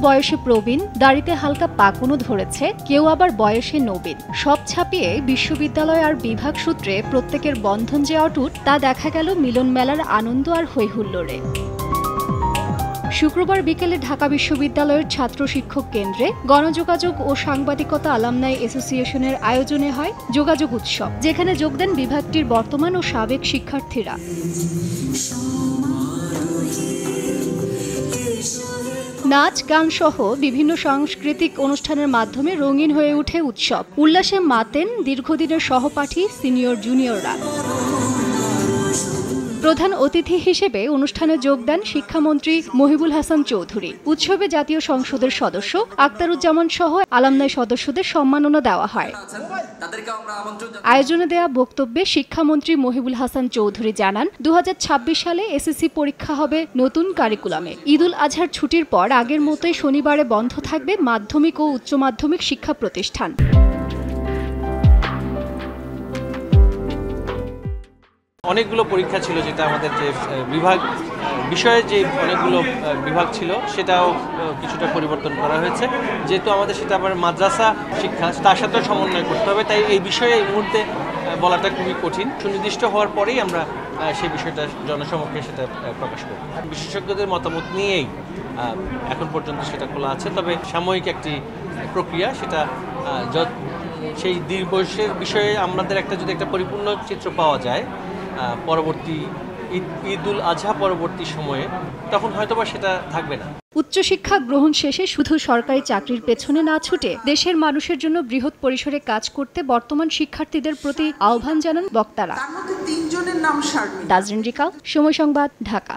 বয়সে প্রবীণ, দাড়িতে হালকা পাকনও ধরেছে, কেউ আবার বয়সে নবীন। সব ছাপিয়ে বিশ্ববিদ্যালয় আর বিভাগ সূত্রে প্রত্যেকের বন্ধন যে অটুট তা দেখা গেল মিলন মেলার আনন্দ আর হৈহুল্লোড়ে। শুক্রবার বিকেলে ঢাকা বিশ্ববিদ্যালয়ের ছাত্র শিক্ষক কেন্দ্রে গণযোগাযোগ ও সাংবাদিকতা আলামনাই অ্যাসোসিয়েশনের আয়োজনে হয় যোগাযোগ উৎসব, যেখানে যোগ দেন বিভাগটির বর্তমান ও সাবেক শিক্ষার্থীরা। নাচ, গান সহ বিভিন্ন সাংস্কৃতিক অনুষ্ঠানের মাধ্যমে রঙিন হয়ে ওঠে উৎসব। উল্লাসে মাতেন দীর্ঘদিনের সহপাঠী সিনিয়র জুনিয়ররা। প্রধান অতিথি হিসেবে অনুষ্ঠানে যোগ দেন শিক্ষামন্ত্রী মহিবুল হাসান চৌধুরী। উৎসবে জাতীয় সংসদের সদস্য আক্তারুজ্জামান সহ আলামনাই সদস্যদের সম্মাননা দেওয়া হয়। আয়োজনে দেয়া বক্তব্যে শিক্ষামন্ত্রী মহিবুল হাসান চৌধুরী জানান, 2026 সালে এসএসসি পরীক্ষা হবে নতুন কারিকুলামে। ঈদুল আজহার ছুটির পর আগের মতোই শনিবারে বন্ধ থাকবে মাধ্যমিক ও উচ্চ মাধ্যমিক শিক্ষা প্রতিষ্ঠান। অনেকগুলো পরীক্ষা ছিল, যেটা আমাদের যে বিভাগ বিষয়ে যে অনেকগুলো বিভাগ ছিল সেটাও কিছুটা পরিবর্তন করা হয়েছে, যেহেতু আমাদের সেটা আবার মাদ্রাসা শিক্ষা, তার সাথেও সমন্বয় করতে হবে। তাই এই বিষয়ে এই মুহূর্তে বলাটা খুবই কঠিন। সুনির্দিষ্ট হওয়ার পরেই আমরা সেই বিষয়টা জনসমক্ষে সেটা প্রকাশ করব। বিশেষজ্ঞদের মতামত নিয়েই এখন পর্যন্ত সেটা খোলা আছে। তবে সাময়িক একটি প্রক্রিয়া, সেটা সেই দীর্ঘবয়সের বিষয়ে আমাদের যদি একটা পরিপূর্ণ চিত্র পাওয়া যায় পরবর্তী ঈদুল আজহা পরবর্তী সময়ে, তখন হয়তোবা সেটা থাকবে না। উচ্চশিক্ষা গ্রহণ শেষে শুধু সরকারি চাকরির পেছনে না ছুটে দেশের মানুষের জন্য বৃহৎ পরিসরে কাজ করতে বর্তমান শিক্ষার্থীদের প্রতি আহ্বান জানান বক্তারা। তার মধ্যে 3 জনের নাম শারমিন। তাজরিন রিকা, সময় সংবাদ, ঢাকা।